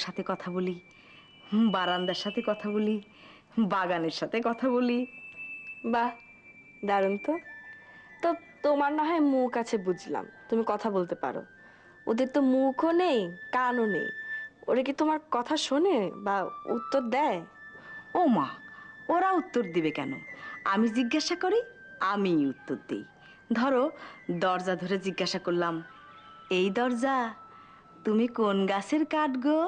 সাথে কথা বলি, বারান্দার সাথে কথা বলি, বাগানের সাথে কথা বলি। বাহ, দারুণ তো। তো তোমার না হয় মুখ আছে বুঝলাম, তুমি কথা বলতে পারো। ওদের তো মুখও নেই, কানও নেই। ওরা কি তোমার কথা শোনে বা উত্তর দেয়? ও মা, ওরা উত্তর দিবে কেন? আমি জিজ্ঞাসা করি, আমিই উত্তর দিই। ধরো, দরজা ধরে জিজ্ঞাসা করলাম, এই দরজা, তুমি কোন গাছের কাঠ গো?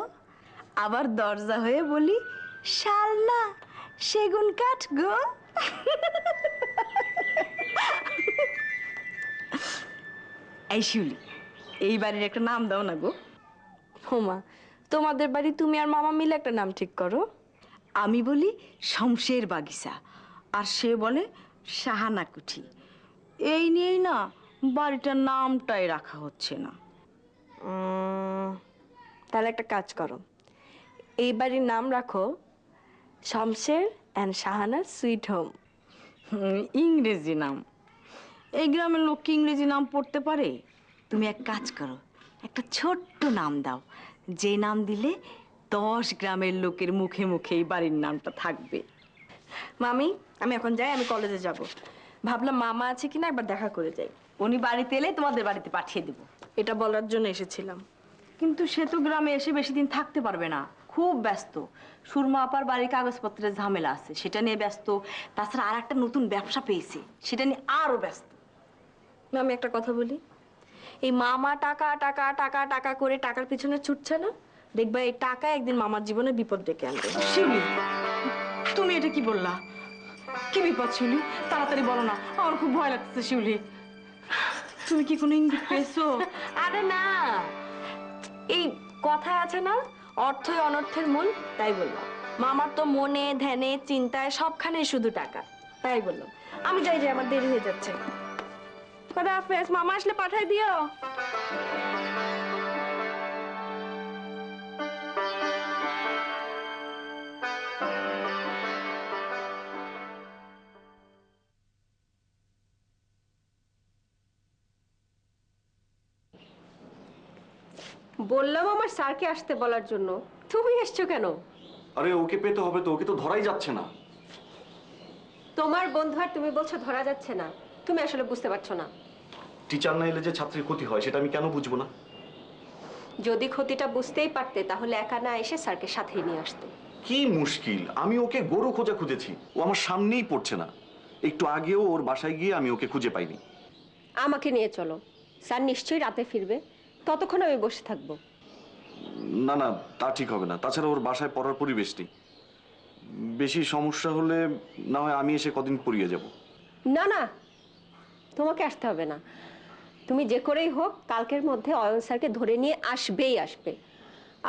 আবার দরজা হয়ে বলি, শাল না সেগুন কাঠ গো। এই শিউলি, এই বাড়ির একটা নাম দাও না গো। হোমা, তোমাদের বাড়ি তুমি আর মামা মিলে একটা নাম ঠিক করো। আমি বলি শমশের বাগিচা, আর সে বলে শাহানা কুঠি। এই নিয়েই না বাড়িটার নামটাই রাখা হচ্ছে না। তাহলে একটা কাজ করো, এই বাড়ির নাম রাখো শমশের অ্যান্ড শাহানার সুইট হোম। ইংরেজি নাম। এই গ্রামের লোক কি ইংরেজি নাম পড়তে পারে? তুমি এক কাজ করো, একটা ছোট্ট নাম দাও, যে নাম দিলে 10 গ্রামের লোকের মুখে মুখে এই বাড়ির নামটা থাকবে। মামি, আমি এখন যাই, আমি কলেজে যাব। ভাবলাম মামা আছে কিনা একবার দেখা করে যাই। উনি বাড়িতে এলে তোমাদের বাড়িতে পাঠিয়ে দেবো। এটা বলার জন্য এসেছিলাম। কিন্তু সে তো গ্রামে এসে বেশি দিন থাকতে পারবে না, খুব ব্যস্ত। সুরমা আপার বাড়ির কাগজপত্রের ঝামেলা আছে, সেটা নিয়ে ব্যস্ত। তাছাড়া আর একটা নতুন ব্যবসা পেয়েছে, সেটা নিয়ে আরো ব্যস্ত। আমি একটা কথা বলি, এই মামা টাকা টাকা টাকা টাকা করে টাকার পিছনে ছুটছে না, দেখবা এই টাকা একদিন মামার জীবনে বিপদ ডেকে আনবে। শিউলি, তুমি এটা কি বললা? কি বিপদ শিউলি? তাড়াতাড়ি বলো না, আমার খুব ভয় লাগতেছে শিউলি। তুমি কি কোনো ইঙ্গিত পেয়েছো? আরে না, এই কথায় আছে না, অর্থই অনর্থের মূল, তাই বললাম। মামার তো মনে ধ্যানে চিন্তায় সবখানে শুধু টাকা, তাই বললাম। আমি যাই, যে আমার দেরি হয়ে যাচ্ছে। খোদা হাফেজ, মামা আসলে পাঠাই দিও। বললাম আমার স্যারকে আসতে বলার জন্য, তুমি এসছো কেন? আরে ওকে পেতে হবে তো, ওকে তো ধরাই যাচ্ছে না। তোমার বন্ধু আর তুমি বলছো ধরা যাচ্ছে না, তুমি আসলে বুঝতে পারছো না। টিচার না এলে যে ছাত্রের ক্ষতি হয় সেটা আমি কেন বুঝবো না? যদি ক্ষতিটা বুঝতেই পারতে তাহলে একা না এসে স্যারকে সাথেই নিয়ে আসতে। কি মুশকিল, আমি ওকে গরু খোঁজা খুঁজেছি, ও আমার সামনেই পড়ছে না। একটু আগেও ওর বাসায় গিয়ে আমি ওকে খুঁজে পাইনি। আমাকে নিয়ে চলো, স্যার নিশ্চয়ই রাতে ফিরবে, ততক্ষণ আমি বসে থাকবো। না না, তা ঠিক হবে না। তাছাড়া ওর বাসায় পড়ার পরিবেশ নেই। বেশি সমস্যা হলে না হয় আমি এসে কদিন পড়িয়ে যাব। না না, তোমাকে আসতে হবে না। তুমি যে করেই হোক কালকের মধ্যে অয়ন স্যারকে ধরে নিয়ে আসবেই আসবে।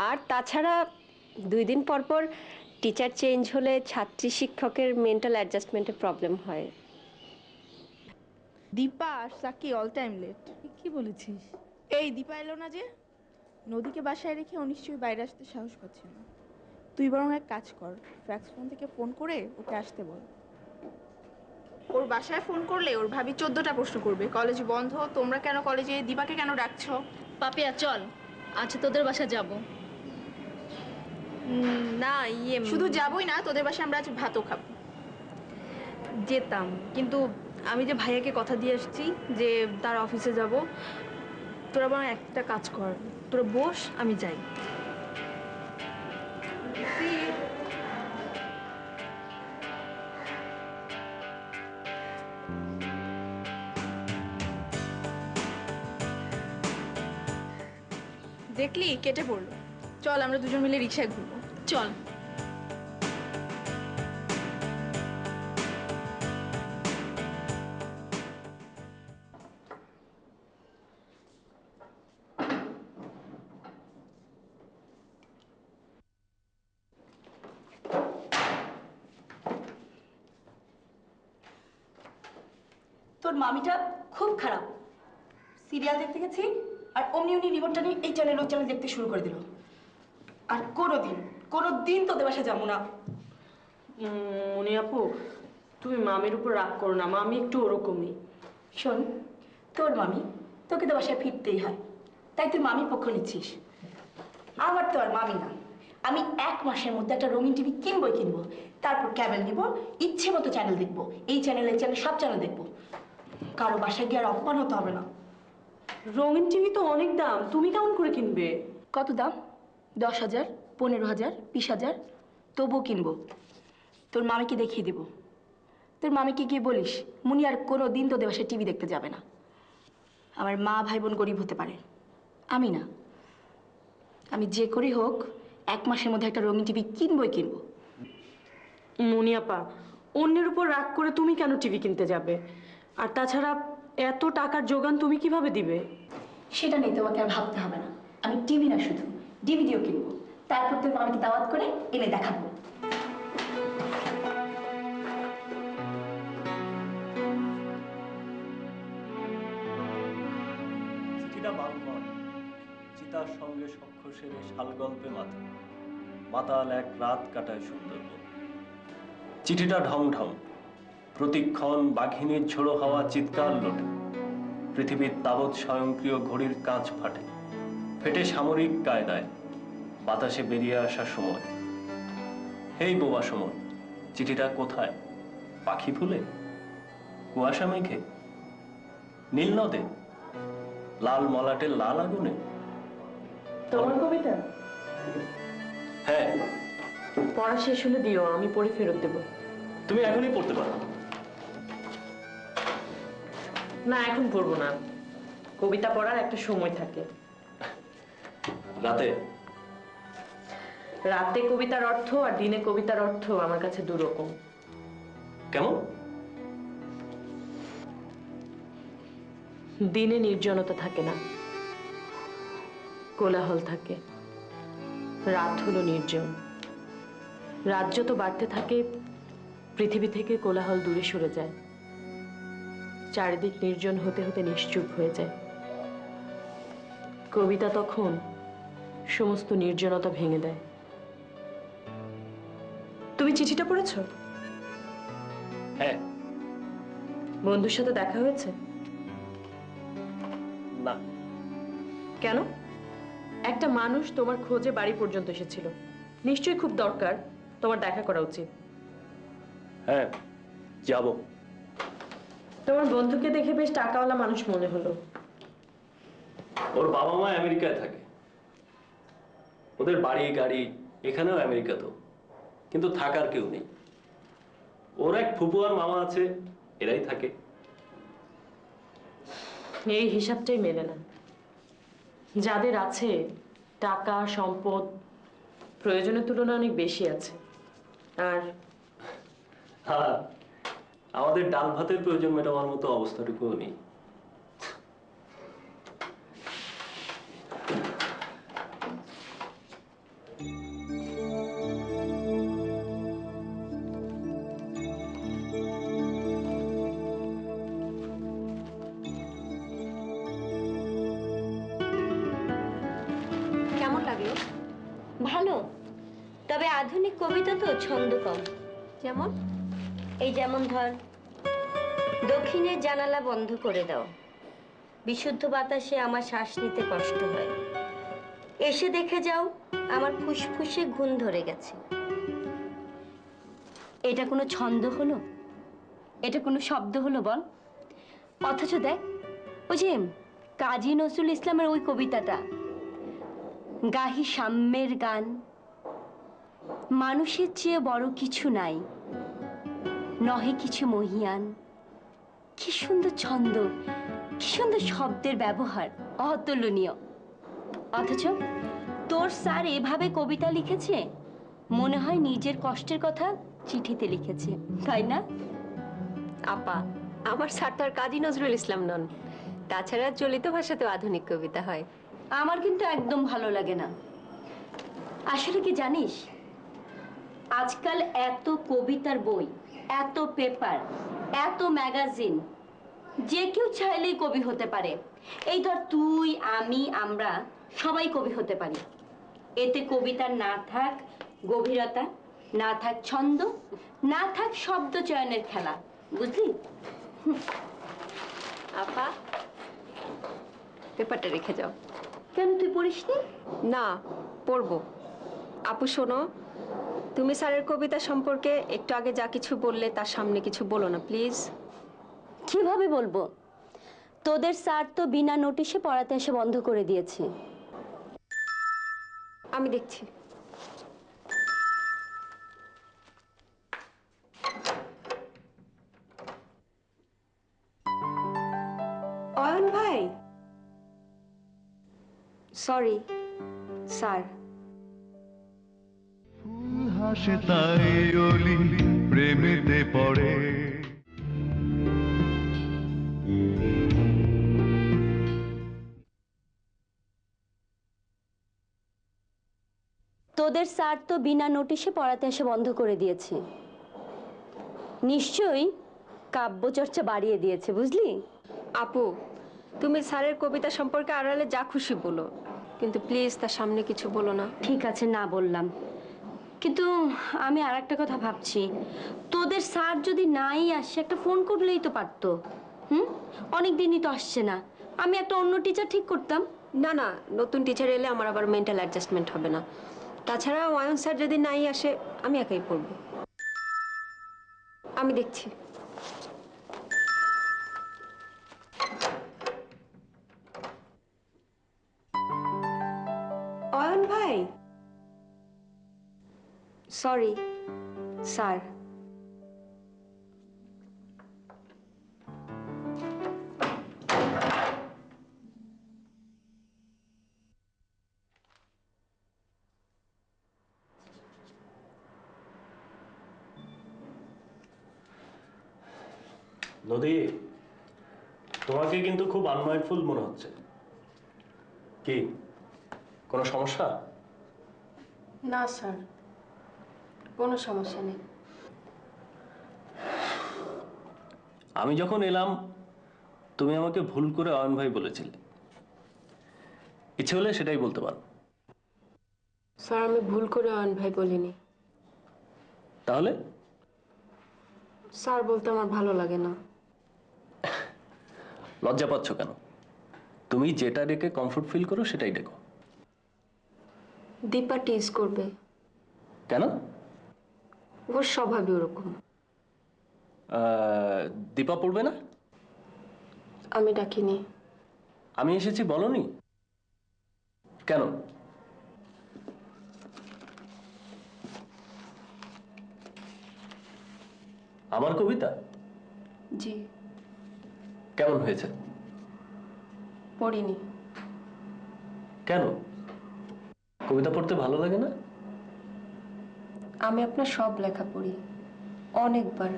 আর তাছাড়া 2 দিন পর পর টিচার চেঞ্জ হলে ছাত্রী শিক্ষকের মেন্টাল অ্যাডজাস্টমেন্টের প্রবলেম হয়। দীপা আর সাকি অল টাইম লেট। কি বলেছিস? এই দীপা এলো না যে, নদীকে বাসায় রেখে ও নিশ্চয়ই বাইরে আসতে সাহস পাচ্ছে না। তুই বরং এক কাজ কর, ফ্যাক্স ফোন থেকে ফোন করে ওকে আসতে বল। ওর বাসায় ফোন করলে ওর ভাবি 14টা প্রশ্ন করবে, কলেজ বন্ধ, তোমরা কেন কলেজে, দীপাকে কেন ডাকছো। পাপিয়া চল, আজ তোদের বাসা যাব। না শুধু যাবই না, তোদের বাসায় আমরা আজ ভাতও খাবো। যেতাম, কিন্তু আমি যে ভাইয়াকে কথা দিয়ে আসছি যে তার অফিসে যাব। তোরা বরং একটা কাজ কর, তোরা বস, আমি যাই। দেখলি কেটে পড়লো। চল আমরা দুজন মিলে রিক্সায় ঘুরবো। চল। তোর মামিটা খুব খারাপ। সিরিয়াল দেখতে গেছি আর অমনি উনি রিমোটটা নিয়ে এই চ্যানেল ওই চ্যানেল দেখতে শুরু করে দিল। আর কোনোদিন তোদের বাসায় যাবো না। মনি আপু, তুমি মামির উপর রাগ করো না, মামি একটু ওরকমই। শোন, তোর মামি, তোকে তো বাসায় ফিরতেই হয়, তাই তুই মামির পক্ষ নিচ্ছিস। আমার তো আর মামি না, আমি 1 মাসের মধ্যে একটা রঙিন টিভি কিনবো, তারপর ক্যাবেল নিব, ইচ্ছে মতো চ্যানেল দেখবো, এই চ্যানেল সব চ্যানেল দেখবো, কারো বাসায় গিয়ে আর অপমান হতে হবে না। রঙিন টিভি তো অনেক দাম, তুমি কেমন করে কিনবে? কত দাম? 10,000, 15,000, 20,000? তবুও কিনবো। তোর মামিকে দেখিয়ে দেবো। তোর মামিকে গিয়ে বলিস মুনি আর কোনো দিন তোদের বাসায় টিভি দেখতে যাবে না। আমার মা ভাই বোন গরিব হতে পারে, আমি না। আমি যে করি হোক 1 মাসের মধ্যে একটা রঙিন টিভি কিনবই কিনবো। মুনিয়াপা, অন্যের উপর রাগ করে তুমি কেন টিভি কিনতে যাবে? আর তাছাড়া এত টাকার যোগান তুমি কিভাবে দিবে? সেটা নিয়ে তোমাকে আর ভাবতে হবে না। আমি টিভি না, শুধু ডিভিডিও কিনবো, তারপর তোর মামিকে দাওয়াত করে এনে দেখাবো। চিঠিটা বালমন, চিতার সঙ্গে সখ্য সেরে শাল গল্পে মাথা, মাতাল এক রাত কাটায় সুন্দরবন। চিঠিটা ঢং ঢং, প্রতিক্ষণ বাঘিনীর ঝোড়ো হাওয়া চিৎকার লোটে, পৃথিবীর তাবৎ স্বয়ংক্রিয় ঘড়ির কাঁচ ফাটে, ফেটে সামরিক কায়দায় বাতাসে বেরিয়ে আসার সময়। হেই বোবা সময়, চিঠিটা কোথায়? পাখি ফুলে, কুয়াশা মেঘে, নীল নদে, লাল মলাটের লাল আগুনে? তোমার কবিতা? হ্যাঁ, পড়া শেষ হলে দিও, আমি পড়ে ফেরত দেবো। তুমি এখনই পড়তে পারো। না, এখন পড়বো না, কবিতা পড়ার একটা সময় থাকে। রাতে? রাতে কবিতার অর্থ আর দিনে কবিতার অর্থ আমার কাছে দুরকম। কেমন? দিনে নির্জনতা থাকে না, কোলাহল থাকে। রাত হলো নির্জন। রাত যত বাড়তে থাকে পৃথিবী থেকে কোলাহল দূরে সরে যায়, চারিদিক নির্জন হতে হতে নিশ্চুপ হয়ে যায়। কবিতা তখন সমস্ত নির্জনতা ভেঙে দেয়। তুমি চিঠিটা পড়েছো? হ্যাঁ। বন্ধুর সাথে দেখা হয়েছে? না। কেন? একটা মানুষ তোমার খোঁজে বাড়ি পর্যন্ত এসেছিল, নিশ্চয়ই খুব দরকার, তোমার দেখা করা উচিত। হ্যাঁ, যাব। তোমার বন্ধুকে দেখে বেশ টাকাওয়ালা মানুষ মনে হলো। ওর বাবা মা আমেরিকায় থাকে, ওদের বাড়ি গাড়ি এখানেও আমেরিকা তো, কিন্তু থাকার কেউ নেই। ওর এক ফুপু আর মামা আছে, এরাই থাকে। এই হিসাবটাই মেলে না। যাদের আছে টাকা সম্পদ প্রয়োজনের তুলনায় অনেক বেশি আছে, আর আমাদের ডাল ভাতের প্রয়োজন মেটাবার মতো অবস্থাটুকুও নেই। কেমন লাগলো? ভালো, তবে আধুনিক কবিতা তো ছন্দ কম। যেমন? এই যেমন ধর, দক্ষিণের জানালা বন্ধ করে দাও, বিশুদ্ধ বাতাসে আমার শ্বাস নিতে কষ্ট হয়, এসে দেখে যাও আমার ফুসফুসে ঘুণ ধরে গেছে। এটা কোনো ছন্দ হলো? এটা কোনো শব্দ হলো বল? অথচ দেখ, ওই যে কাজী নজরুল ইসলামের ওই কবিতাটা, গাহি সাম্যের গান, মানুষের চেয়ে বড় কিছু নাই, নহে কিছু মহিয়ান। কি সুন্দর ছন্দ, কি সুন্দর শব্দের ব্যবহার, অতুলনীয়। অথচ তোর স্যার এভাবে কবিতা লিখেছে, মনে হয় নিজের কষ্টের কথা চিঠিতে লিখেছে, তাই না? আপা, আমার স্যার তো আর কাজী নজরুল ইসলাম নন। তাছাড়া চলিত ভাষাতেও আধুনিক কবিতা হয়। আমার কিন্তু একদম ভালো লাগে না। আসলে কি জানিস, আজকাল এত কবিতার বই, এত পেপার, এত ম্যাগাজিন, যে কেউ চাইলেই কবি হতে পারে। এই ধর তুই, আমি, আমরা সবাই কবি হতে পারি। এতে কবিতার না থাক গভীরতা, না থাক ছন্দ, না থাক শব্দ চয়নের খেলা, বুঝলি? আপা, পেপারটা রেখে যাও। কেন, তুই পড়িসনি? না, পড়বো। আপু শোনো, তুমি স্যারের কবিতা সম্পর্কে একটু আগে যা কিছু বললে তার সামনে কিছু বলো না প্লিজ। কিভাবে বলবো? তোদের স্যার তো বিনা নোটিশে পড়াতে এসে বন্ধ করে দিয়েছে। আমি দেখছি। অয়ন ভাই, সরি স্যার। হাসে তাই অলি প্রেমেতে পড়ে। তোদের স্যার তো বিনা নোটিশে পড়াতে এসে বন্ধ করে দিয়েছে। নিশ্চয়ই কাব্যচর্চা বাড়িয়ে দিয়েছে, বুঝলি? আপু, তুমি স্যারের কবিতা সম্পর্কে আড়ালে যা খুশি বলো, কিন্তু প্লিজ তার সামনে কিছু বলো না। ঠিক আছে, না বললাম। কিন্তু আমি আর একটা কথা ভাবছি, তোদের স্যার যদি নাই আসে একটা ফোন করলেই তো পারতো। অনেক দিনই তো আসছে না, আমি একটা অন্য টিচার ঠিক করতাম। না না, নতুন টিচার এলে আমার আবার মেন্টাল অ্যাডজাস্টমেন্ট হবে না। তাছাড়া অয়ন স্যার যদি নাই আসে আমি একাই পড়বো। আমি দেখছি। অয়ন ভাই, সরি স্যার। নদী, তোমাকে কিন্তু খুব আনমাইন্ডফুল মনে হচ্ছে। কি কোনো সমস্যা? না স্যার, কোনো সমস্যা নেই। আমি যখন এলাম তুমি আমাকে ভুল করে অয়ন ভাই বলেছিলে। ইচ্ছে হলে সেটাই বলতে পারো। স্যার, আমি ভুল করে অয়ন ভাই বলিনি। তাহলে? স্যার বলতে আমার ভালো লাগে না। লজ্জা পাচ্ছ কেন? তুমি যেটা ডেকে কমফোর্ট ফিল করো সেটাই ডেকো। দীপা টিজ করবে। কেন? ওর স্বভাবই ওরকম। দীপা পড়বে না? আমি ডাকিনি। আমি এসেছি বলনি কেন? আমার কবিতা? জি। কেমন হয়েছে? পড়িনি। কেন? কবিতা পড়তে ভালো লাগে না? আমি আপনার সব লেখা পড়ি, অনেকবার।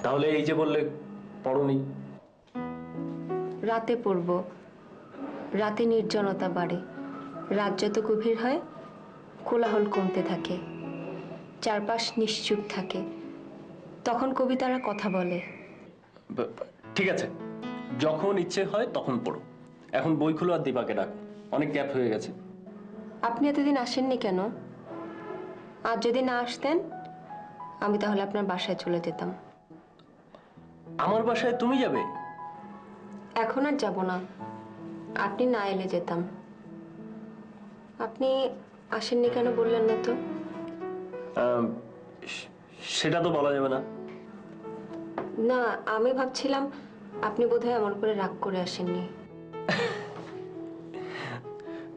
তাহলে এই যে বললে পড়নি। রাতে পড়ব। রাতে নির্জনতা বাড়ে। রাত যত গভীর হয় কোলাহল কমতে থাকে, চারপাশ নিশ্চুপ থাকে, তখন কবিতারা কথা বলে। ঠিক আছে, যখন ইচ্ছে হয় তখন পড়ো। এখন বই খুলো আর দীপাকে ডাকো, অনেক গ্যাপ হয়ে গেছে। আপনি এতদিন আসেননি কেন? আর যদি না আসতেন আমি তাহলে আপনার বাসায় চলে যেতাম। আমার বাসায় তুমি যাবে? এখন আর যাব না, আপনি না এলে যেতাম। আপনি আসেননি কেন বললেন না তো? সেটা তো বলা যাবে না। না, আমি ভাবছিলাম আপনি বোধহয় আমার উপরে রাগ করে আসেননি।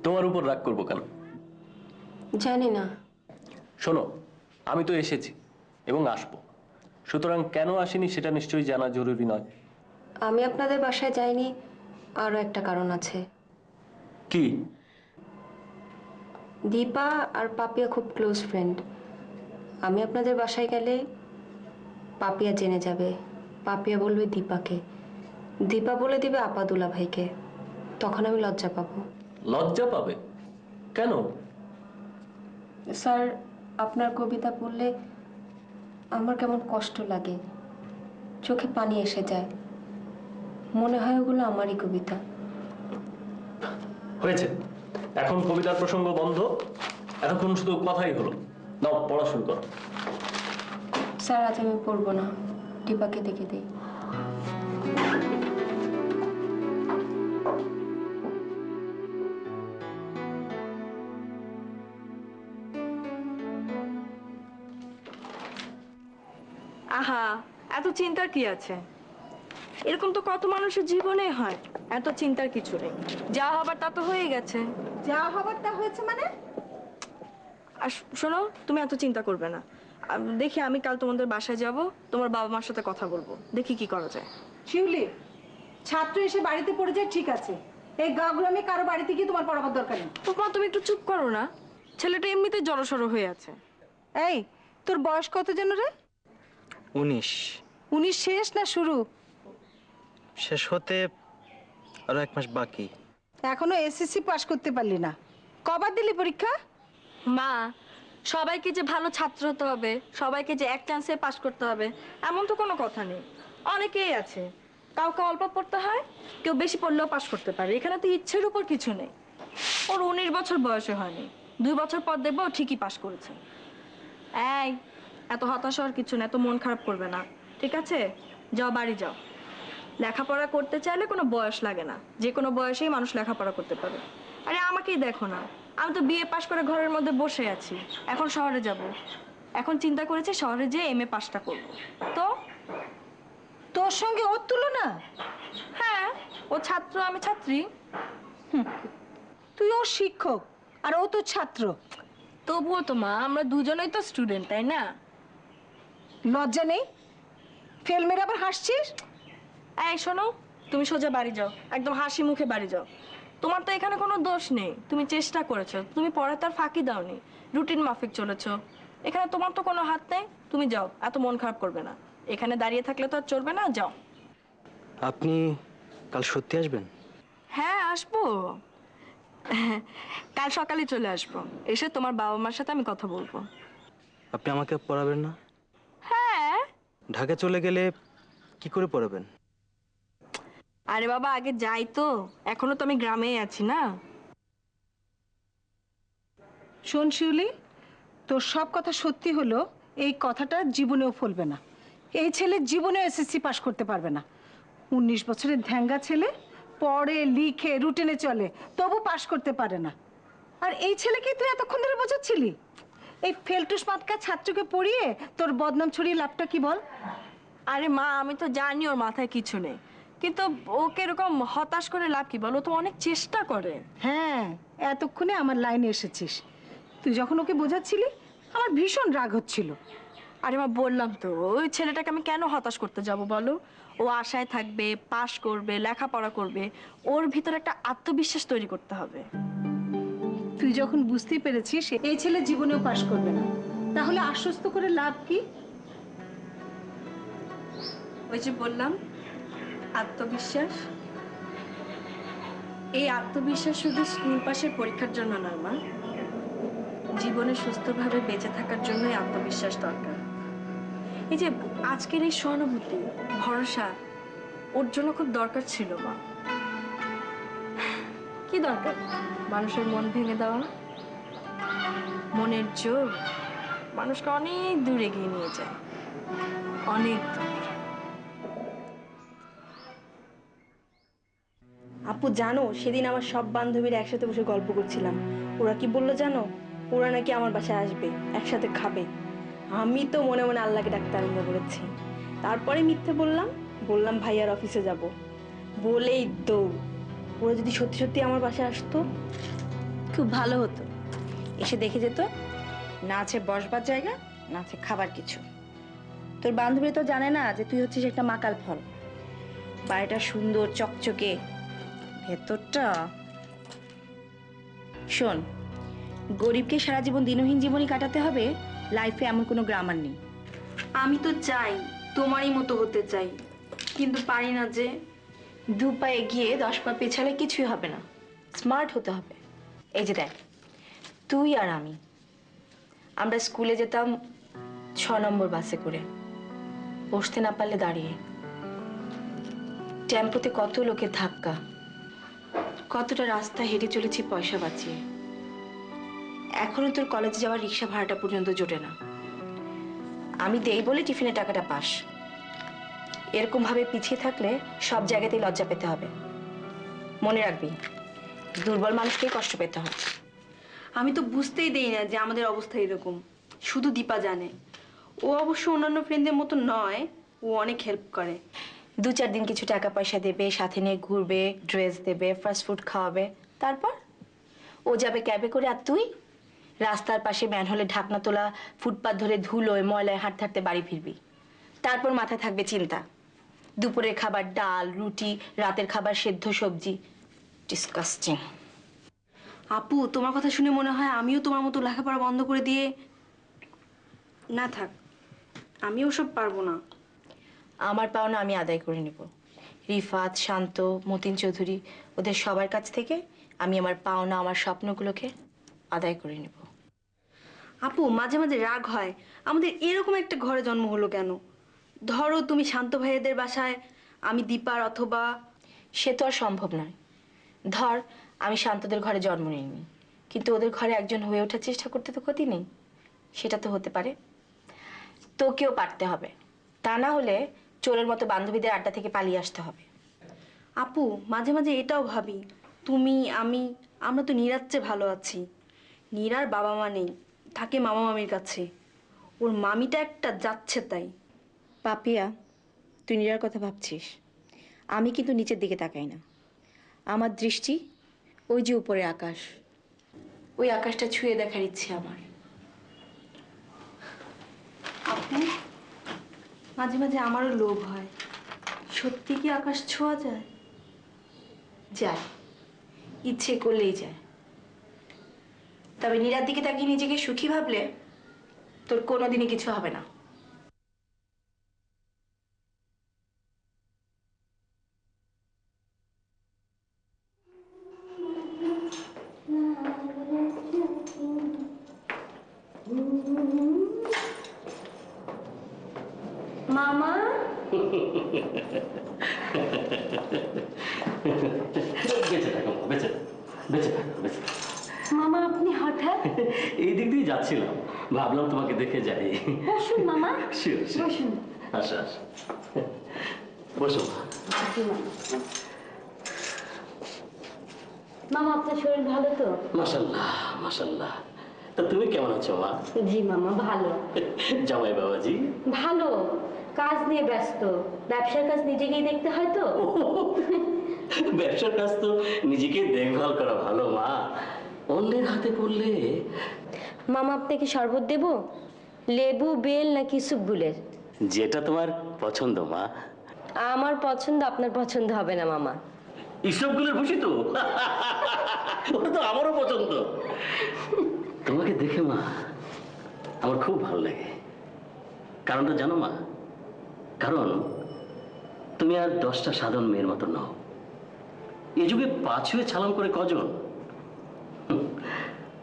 তোমার উপর রাগ করবো কেন? জানি না। শোনো, আমি তো এসেছি এবং আসবো, সুতরাং কেন আসিনি সেটা নিশ্চয়ই জানা জরুরি নয়। আমি আপনাদের বাসায় যাইনি, আরো একটা কারণ আছে। কি? দীপা আর পাপিয়া খুব ক্লোজ ফ্রেন্ড। আমি আপনাদের বাসায় গেলে পাপিয়া জেনে যাবে, পাপিয়া বলবে দীপাকে, দীপা বলে দিবে আপাদুলা ভাইকে, তখন আমি লজ্জা পাবো। লজ্জা পাবে কেন? স্যার, আপনার কবিতা পড়লে আমার কেমন কষ্ট লাগে, চোখে পানি এসে যায়, মনে হয় ওগুলো আমারই কবিতা। হয়েছে, এখন কবিতার প্রসঙ্গ বন্ধ, এতক্ষণ শুধু কথাই হলো। নাও পড়া শুরু করো। স্যার, আজ আমি পড়বো না, দীপাকে দেখে দিই। আহা, এত চিন্তার কি আছে? এরকম তো কত মানুষের জীবনে হয়। এত চিন্তার কিছু নেই, যা হবার তা তো হয়ে গেছে। যা হবার তা হয়েছে মানে? আর শোনো, তুমি এত চিন্তা করবে না। দেখি আমি কাল তোমাদের বাসায় যাব, তোমার বাবা মার সাথে কথা বলবো, দেখি কি করা যায়। শিউলি, ছাত্র এসে বাড়িতে পড়ে যায় ঠিক আছে, এই গাঁগ্রামে কারো বাড়িতে গিয়ে তোমার পড়াবার দরকার নেই। মা তুমি একটু চুপ করো না, ছেলেটা এমনিতেই জড়সড় হয়ে আছে। এই, তোর বয়স কত যেন রে? 19। 19 শেষ না শুরু? শেষ হতে আরো 1 মাস বাকি। এখনো এসএসসি পাস করতে পারলি না, কবার দিলি পরীক্ষা? মা, সবাইকে যে ভালো ছাত্র হতে হবে, সবাইকে যে এক চান্সে পাস করতে হবে এমন তো কোনো কথা নেই। অনেকেই আছে, কাউকে অল্প পড়তে হয়, কেউ বেশি পড়লেও পাস করতে পারে। এখানে তো ইচ্ছের উপর কিছু নেই। ওর 19 বছর বয়সে হয়নি, 2 বছর পর দেখবো ও ঠিকই পাস করেছে। এই, এত হতাশ হওয়ার কিছু না, এত মন খারাপ করবে না, ঠিক আছে? যাও, বাড়ি যাও। লেখাপড়া করতে চাইলে কোনো বয়স লাগে না, যে কোনো বয়সেই মানুষ লেখাপড়া করতে পারে। আরে আমাকেই দেখো না, আমি তো বিএ পাশ করে ঘরের মধ্যে বসে আছি, এখন শহরে যাব। এখন চিন্তা করেছি শহরে যেয়ে এমএ পাসটা করবো। তো তোর সঙ্গে ওর তুলনা? হ্যাঁ, ও ছাত্র, আমি ছাত্রী। তুই ওর শিক্ষক আর ও তো ছাত্র। তবুও তো মা, আমরা দুজনেই তো স্টুডেন্ট, তাই না? লজ্জা নেই? ফেল মেরে আবার হাসছিস? এই শোনো, তুমি সোজা বাড়ি যাও, একদম হাসি মুখে বাড়ি যাও। তোমার তো এখানে কোনো দোষ নেই, তুমি চেষ্টা করেছো, তুমি পড়া তার ফাঁকি দাওনি, রুটিন মাফিক চলেছো। এখানে তোমার তো কোনো হাত নেই, তুমি যাও, এত মন খারাপ করবে না। এখানে দাঁড়িয়ে থাকলে তো আর চলবে না, যাও। আপনি কাল সত্যি আসবেন? হ্যাঁ, আসবো। কাল সকালে চলে আসবো, এসে তোমার বাবা মার সাথে আমি কথা বলবো। আপনি আমাকে পড়াবেন না? হ্যাঁ। ঢাকা চলে গেলে কি করে পড়াবেন? আরে বাবা, আগে যাই তো, এখনো তো আমি গ্রামেই আছি না। শোন শিউলি, তোর সব কথা সত্যি হলো এই কথাটা জীবনেও ফলবে না। এই ছেলে জীবনে এসএসসি পাস করতে পারবে না। 19 বছরের ধ্যাঙ্গা ছেলে, পড়ে লিখে রুটিনে চলে, তবু পাস করতে পারে না। আর এই ছেলেকে তুই এতক্ষণ ধরে বোঝাচ্ছিলি? এই ফেলটুস মাতকা ছাত্রকে পড়িয়ে তোর বদনাম ছড়িয়ে লাভটা কি বল? আরে মা, আমি তো জানি ওর মাথায় কিছু নেই, কিন্তু ওকে এরকম হতাশ করে লাভ কি বলো? তো অনেক চেষ্টা করে। হ্যাঁ, এতক্ষণে আমার লাইনে এসেছিস। তুই যখন ওকে বোঝাচ্ছিলি আমার ভীষণ রাগ হচ্ছিল। আরে মা, বললাম তো, ওই ছেলেটাকে আমি কেন হতাশ করতে যাব বলো? ও আশায় থাকবে, পাশ করবে, লেখাপড়া করবে, ওর ভিতরে একটা আত্মবিশ্বাস তৈরি করতে হবে। তুই যখন বুঝতেই পেরেছিস এই ছেলে জীবনেও পাস করবে না, তাহলে আশ্বস্ত করে লাভ কি? ওই যে বললাম, আত্মবিশ্বাস। এই আত্মবিশ্বাস শুধু স্কুল পাশের পরীক্ষার জন্য নয় মা, জীবনে সুস্থভাবে বেঁচে থাকার জন্যই আত্মবিশ্বাস দরকার। এই যে আজকের এই সহানুভূতি, ভরসা ওর জন্য খুব দরকার ছিল মা। কি দরকার মানুষের মন ভেঙে দেওয়া? মনের জোর মানুষকে অনেক দূর এগিয়ে নিয়ে যায়, অনেক দূর। আপু জানো, সেদিন আমার সব বান্ধবীরা একসাথে বসে গল্প করছিলাম। ওরা কি বললো জানো? ওরা নাকি আমার বাসায় আসবে, একসাথে খাবে। আমি তো মনে মনে আল্লাহকে ডাকতে আরম্ভ করেছি। তারপরে মিথ্যে বললাম ভাইয়ার অফিসে যাব। বলেই দৌড়। ওরা যদি সত্যি সত্যি আমার বাসায় আসতো খুব ভালো হতো। এসে দেখে যেত না আছে বসবার জায়গা, না আছে খাবার কিছু। তোর বান্ধবী তো জানে না যে তুই হচ্ছিস একটা মাকাল ফল। বাড়িটা সুন্দর চকচকে, ভেতরটা। শোন, গরিবকে সারা জীবন দিনহীন জীবনই কাটাতে হবে, লাইফে এমন কোনো গ্রামার নেই। আমি তো চাই তোমারই মতো হতে চাই, কিন্তু পারি না যে। 2 পা এগিয়ে 10 পা পেছালে কিছুই হবে না, স্মার্ট হতে হবে। এই যে দেখ, তুই আর আমরা স্কুলে যেতাম 6 নম্বর বাসে করে, বসতে না পারলে দাঁড়িয়ে। টেম্পোতে কত লোকের ধাক্কা, কতটা রাস্তা হেঁটে চলেছি পয়সা বাঁচিয়ে। এখনো তোর কলেজে যাওয়ার রিক্সা ভাড়াটা পর্যন্ত জোটে না। আমি দেই বলে টিফিনের টাকাটা পাস। এরকম ভাবে পিছিয়ে থাকলে সব জায়গাতেই লজ্জা পেতে হবে। মনে রাখবি, দুর্বল মানুষকেই কষ্ট পেতে হয়। আমি তো বুঝতেই দেই না যে আমাদের অবস্থা এরকম। শুধু দীপা জানে, ও অবশ্য অন্যান্য ফ্রেন্ডদের মতো নয়, ও অনেক হেল্প করে। 2-4 দিন কিছু টাকা পয়সা দেবে, সাথে নিয়ে ঘুরবে, ড্রেস দেবে, ফাস্ট ফুড খাওয়াবে। তারপর ও যাবে ক্যাবে করে, আর তুই রাস্তার পাশে ম্যানহোলে ঢাকনা তোলা ফুটপাত ধরে ধুলোয় ময়লায় হাঁটতে হাঁটতে বাড়ি ফিরবি। তারপর মাথায় থাকবে চিন্তা, দুপুরের খাবার ডাল রুটি, রাতের খাবার সেদ্ধ সবজি। ডিসকাস্টিং। আপু, তোমার কথা শুনে মনে হয় আমিও তোমার মতো লেখাপড়া বন্ধ করে দিয়ে না থাক, আমিও সব পারবো না। আমার পাওনা আমি আদায় করে নেব। রিফাত, শান্ত, মতিন চৌধুরী, ওদের সবার কাছ থেকে আমি আমার পাওনা, আমার স্বপ্নগুলোকে আদায় করে নেব। আপু, মাঝে মাঝে রাগ হয় আমাদের এরকম একটা ঘরে জন্ম হলো কেন। ধরো তুমি শান্ত ভাইয়েদের বাসায়, আমি দীপার, অথবা সে তো আর সম্ভব নয়। ধর আমি শান্তদের ঘরে জন্ম নিইনি, কিন্তু ওদের ঘরে একজন হয়ে ওঠার চেষ্টা করতে তো ক্ষতি নেই। সেটা তো হতে পারে। তোকেও পারতে হবে, তা না হলে চোরের মতো বান্ধবীদের আড্ডা থেকে পালিয়ে আসতে হবে। আপু, মাঝে মাঝে এটাও ভাবি, তুমি আমি আমরা তো নীরার চেয়ে ভালো আছি। নীরার বাবা মা নেই, থাকে মামা মামির কাছে। ওর মামিটা একটা যাচ্ছে তাই। পাপিয়া, তুই নীরার কথা ভাবছিস, আমি কিন্তু নিচের দিকে তাকাই না। আমার দৃষ্টি ওই যে উপরে আকাশ। ওই আকাশটা ছুঁয়ে দেখার ইচ্ছে আমার। আপু, মাঝে মাঝে আমারও লোভ হয়, সত্যি কি আকাশ ছোঁয়া যায়? যায়, ইচ্ছে করলেই যায়। তবে নীরার দিকে তাকিয়ে নিজেকে সুখী ভাবলে তোর কোনোদিনই কিছু হবে না। মামা, বেঁচে থাকো, বেঁচে থাকো, বেঁচে থাকো, বেঁচে থাকো। মামা আপনি হঠাৎ? এই দিক দিয়ে যাচ্ছিলাম, ভাবলাম তোমাকে দেখে যাই। বসুন মামা, শিওর, শিওর। বসুন। আসো, আসো। বসো। জি মামা। মামা আপনার শরীর ভালো তো? মাশাল্লাহ, মাশাল্লাহ। তা তুমি কেমন আছো মা? জি মামা, ভালো। জামাই বাবাজি? ভালো, কাজ নিয়ে ব্যস্ত। ব্যবসার কাজ নিজেকেই দেখতে হয় তো। ব্যবসার কাজ তো নিজেকে দেখভাল করা ভালো মা, অন্যের হাতে পড়লে। মামা আপনাকে শরবত দেব? লেবু, বেল নাকি ইসবগুলের? যেটা তোমার পছন্দ মা। আমার পছন্দ আপনার পছন্দ হবে না মামা। ইসবগুলের খুশি তো? ওটা তো আমারও পছন্দ। তোমাকে দেখে মা আমার খুব ভালো লাগে। কারণটা জানো মা? কারণ তুমি আর 10টা সাধারণ মেয়ের মতো নও। এ যুগে পা ছুঁয়ে ছালাম করে কজন?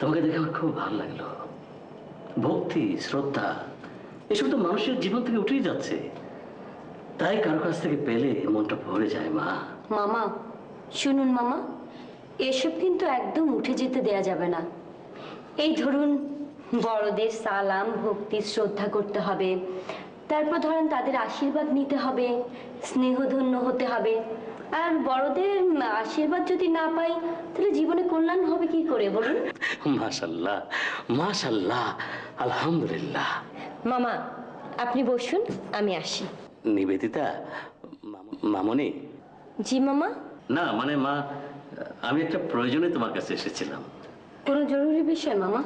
তোমাকে দেখে আমার খুব ভালো লাগলো। ভক্তি, শ্রদ্ধা এসব তো মানুষের জীবন থেকে উঠেই যাচ্ছে, তাই কারো কাছ থেকে পেলে মনটা ভরে যায় মা। মামা শুনুন মামা, এসব কিন্তু একদম উঠে যেতে দেয়া যাবে না। এই ধরুন, বড়দের সালাম, ভক্তি, শ্রদ্ধা করতে হবে। তারপর ধরেন তাদের আশীর্বাদ নিতে হবে, স্নেহধন্য হতে হবে। আর বড়দের আশীর্বাদ যদি না পাই, তাহলে জীবনে কল্যাণ হবে কি করে বলুন? মাশাল্লাহ, মাশাল্লাহ, আলহামদুলিল্লাহ। মামা আপনি বসুন, আমি আসি। নিবেদিতা, মামনি। জি মামা। না মানে মা, আমি একটা প্রয়োজনে তোমার কাছে এসেছিলাম। কোনো জরুরি বিষয় মামা?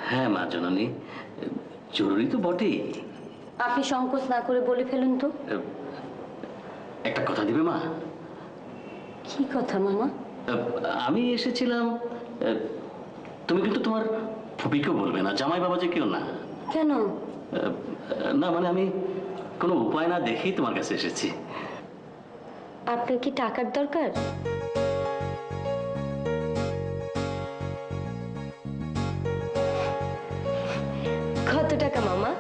হ্যাঁ মা জননী, জরুরি তো বটেই। আপনি সংকোচ না করে বলে ফেলুন তো। একটা কথা দিবে মা? কি কথা মামা? আমি এসেছিলাম, তুমি কিন্তু তোমার ফুপিকেও বলবে না, জামাই বাবা যে কেউ না। কেন? না মানে আমি কোনো উপায় না দেখেই তোমার কাছে এসেছি। আপনার কি টাকার দরকার? কত টাকা মামা?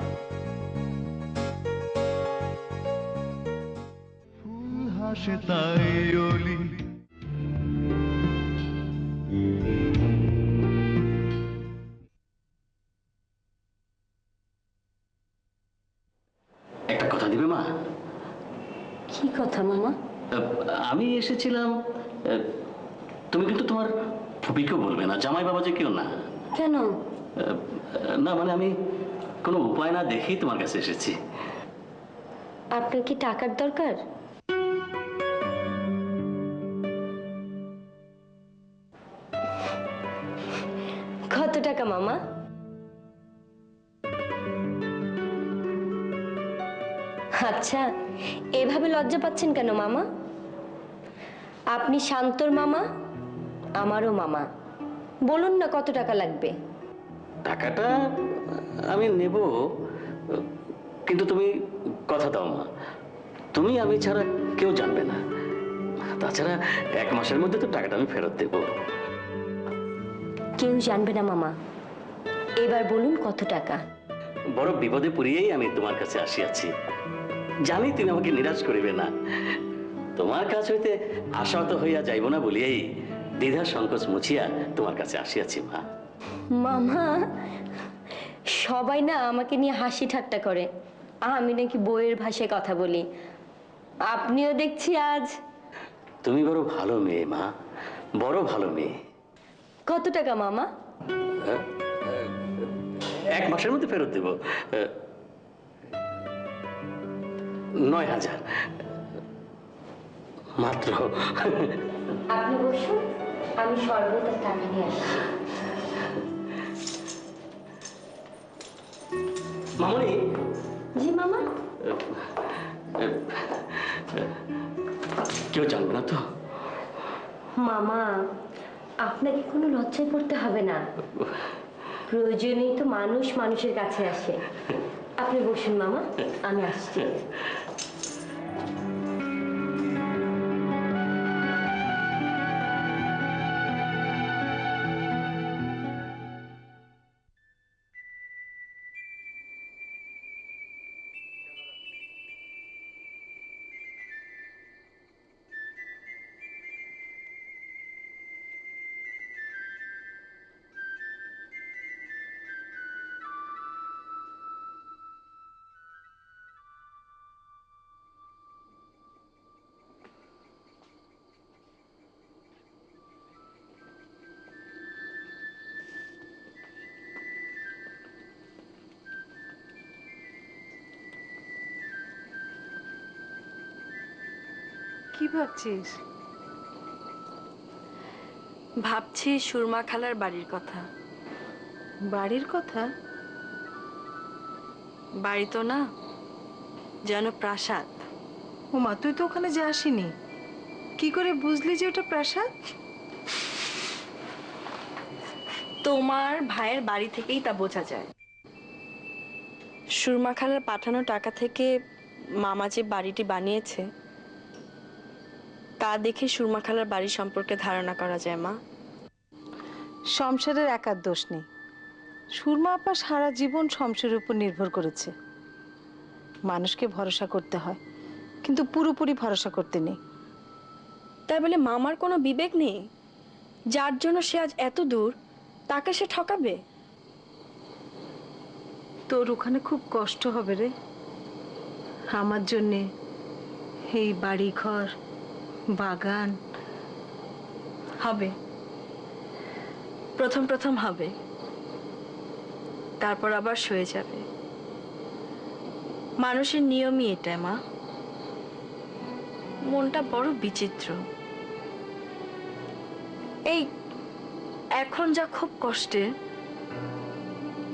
ফুল হাসে তাই অলি, একটা কথা দিবে মা? কি কথা মামা? আমি এসেছিলাম, তুমি কিন্তু তোমার ফুপিকেও বলবে না, জামাই বাবা যে কেউ না। কেন? না মানে আমি কোনো উপায় না দেখেই তোমার কাছে এসেছি। আপনার কি টাকার দরকার? কত টাকা মামা? আচ্ছা, এভাবে লজ্জা পাচ্ছেন কেন মামা? আপনি শান্তর মামা, আমারও মামা। বলুন না কত টাকা লাগবে। টাকাটা আমি নেব, কিন্তু তুমি কথা দাও মা, তুমি আমি ছাড়া কেউ জানবে না। তাছাড়া 1 মাসের মধ্যে তো টাকাটা আমি ফেরত দেব। কেউ জানবে না মামা। এবার বলুন কত টাকা? বড় বিপদে পড়িয়েই আমি তোমার কাছে আসিয়াছি। জানি তুমি আমাকে নিরাশ করিবে না। তোমার কাছ হইতে আশাহত হইয়া যাইব না বলিয়াই দ্বিধা সংকোচ মুছিয়া তোমার কাছে আসিয়াছি মা। মামা, সবাই না আমাকে নিয়ে হাসি ঠাট্টা করে, আমি নাকি বইয়ের ভাষায় কথা বলি। আপনিও দেখছি আজ। তুমি বড় ভালো মেয়ে মা, বড় ভালো মেয়ে। কত টাকা মামা? 1 মাসের মধ্যে ফেরত দেব। 9,000 মাত্র। আপনি বসুন, আমি শরবত আর টাকা নিয়ে আসছি। মামনি। জি মামা। কেউ জানবে না তো? মামা, আপনাকে কোনো লজ্জায় পড়তে হবে না। প্রয়োজনেই তো মানুষ মানুষের কাছে আসে। আপনি বসুন মামা, আমি আসছি। কি ভাবছিস? ভাবছি সুরমা খালার বাড়ির কথা। বাড়ির কথা? বাড়ি তো না, যেন প্রাসাদ। ওমা, তুই তো ওখানে যাসনি, কি করে বুঝলি যে ওটা প্রাসাদ? তোমার ভাইয়ের বাড়ি থেকেই তা বোঝা যায়। সুরমা খালার পাঠানো টাকা থেকে মামা যে বাড়িটি বানিয়েছে তা দেখে সুরমা খালার বাড়ি সম্পর্কে ধারণা করা যায় মা। সংসারের একার দোষ নেই। সুরমা আপা সারা জীবন সংসারের উপর নির্ভর করেছে। মানুষকে ভরসা করতে হয়, কিন্তু পুরোপুরি ভরসা করতে নেই। তাই বলে মামার কোনো বিবেক নেই? যার জন্য সে আজ এত দূর, তাকে সে ঠকাবে? তোর ওখানে খুব কষ্ট হবে রে। আমার জন্যে এই বাড়ি ঘর বাগান। হবে, প্রথম প্রথম হবে, তারপর আবার সয়ে যাবে। মানুষের নিয়মই এটা মা। মনটা বড় বিচিত্র। এই এখন যা খুব কষ্টের,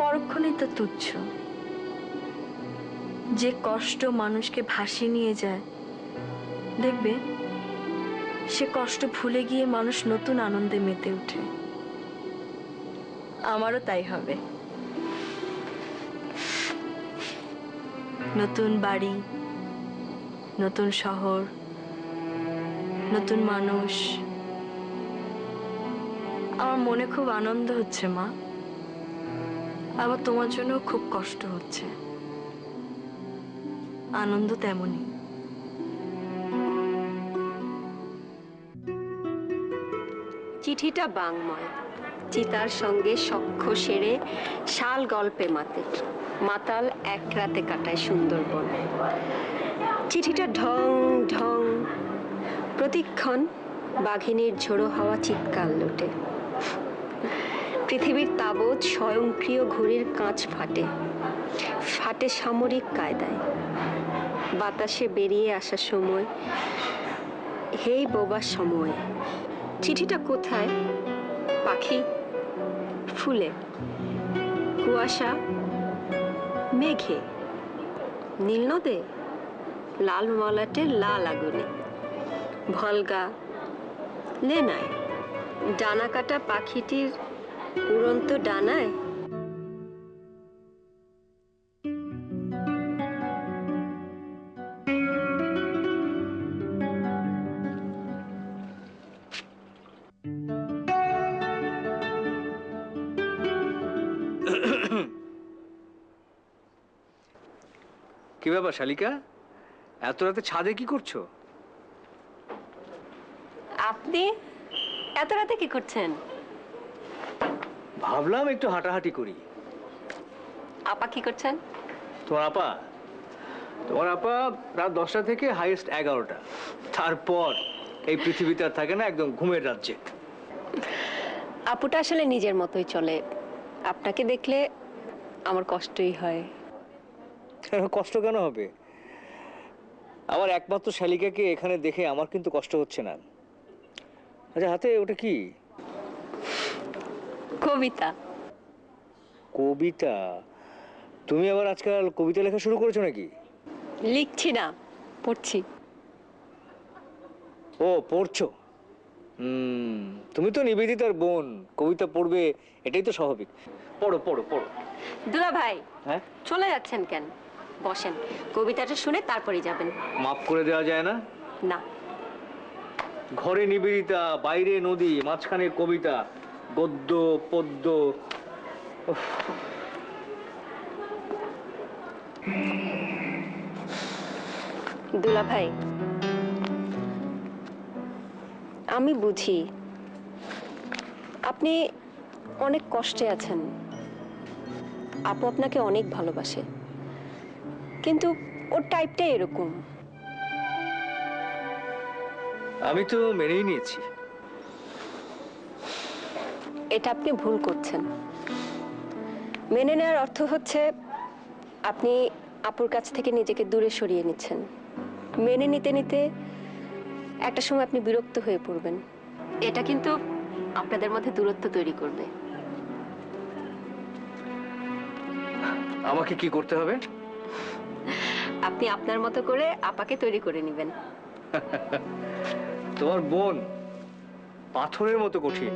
পরক্ষণেই তা তুচ্ছ। যে কষ্ট মানুষকে ভাসিয়ে নিয়ে যায়, দেখবে সে কষ্ট ভুলে গিয়ে মানুষ নতুন আনন্দে মেতে ওঠে। আমারও তাই হবে। নতুন বাড়ি, নতুন শহর, নতুন মানুষ। আমার মনে খুব আনন্দ হচ্ছে মা, আবার তোমার জন্য খুব কষ্ট হচ্ছে। আনন্দ তেমনই। চিঠিটা বাংময়, চিতার সঙ্গে সখ্য সেরে শাল গল্পে মাতে, মাতাল এক রাতে কাটায় সুন্দরবন। চিঠিটা ঢং ঢং, প্রতিক্ষণ বাঘিনীর ঝোড়ো হাওয়া চিৎকার লোটে। পৃথিবীর তাবৎ স্বয়ংক্রিয় ঘড়ির কাঁচ ফাটে, ফাটে সামরিক কায়দায়। বাতাসে বেরিয়ে আসার সময়, হেই বোবার সময়। চিঠিটা কোথায়? পাখি, ফুলে, কুয়াশা, মেঘে, নীল নদে, লাল মলাটের লাল আগুনে, ভলগা, লেনায়, ডানা কাটা পাখিটির উড়ন্ত ডানায়। কি ব্যাপার শালিকা, এত রাতে ছাদে কি করছো? আপনি এত রাতে কি করছেন? ভাবলাম একটু হাঁটাহাঁটি করি। আপা কি করছেন? তোমার আপা রাত 10টা থেকে হাইয়েস্ট 11টা, তারপর এই পৃথিবীতে আর থাকে না, একদম ঘুমের রাজ্যে। আপুটা আসলে নিজের মতোই চলে। আপনাকে দেখলে আমার কষ্টই হয়। কষ্ট কেন হবে? আমার একমাত্র শালিকাকে এখানে দেখে আমার কিন্তু কষ্ট হচ্ছে না। আচ্ছা, হাতে ওটা কি? কবিতা। কবিতা? তুমি আবার আজকাল কবিতা লেখা শুরু করেছো নাকি? লিখছি না, পড়ছি। ও, পড়ছো। তুমি তো নিবেদিতার বোন, কবিতা পড়বে এটাই তো স্বাভাবিক। পড়ো পড়ো পড়ো। দুলা ভাই, হ্যাঁ, চলে যাচ্ছেন কেন? বসেন, কবিতাটা শুনে তারপরেই যাবেন। মাফ করে দেওয়া যায় না? না। ঘরে নিবেদিতা, বাইরে নদী, মাঝখানে কবিতা, গদ্য পদ্য। উফ। দুলা ভাই, আমি বুঝি আপনি অনেক কষ্টে আছেন। আপু আপনাকে অনেক ভালোবাসে, কিন্তু ওর টাইপটাই এরকম। আমি তো মেনেই নিয়েছি। এটা আপনি ভুল করছেন। মেনে নেওয়ার অর্থ হচ্ছে আপনি আপুর কাছ থেকে নিজেকে দূরে সরিয়ে নিচ্ছেন। মেনে নিতে নিতে একটা সময় আপনি বিরক্ত হয়ে পড়বেন। এটা কিন্তু আপনাদের মধ্যে দূরত্ব তৈরি করবে। আমাকে কি করতে হবে? আপনি আপনার মতো করে আপাকে তৈরি করে নেবেন। তোমার বোন পাথরের মতো কঠিন,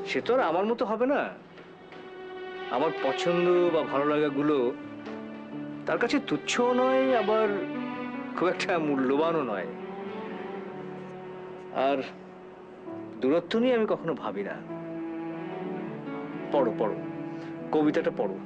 সে তো আর আমার মতো হবে না। আমার পছন্দ বা ভালো লাগাগুলো তার কাছে তুচ্ছও নয়, আবার খুব একটা মূল্যবানও নয়। আর দূরত্ব নিয়ে আমি কখনো ভাবি না। পড়ো পড়ো, কবিতাটা পড়ো।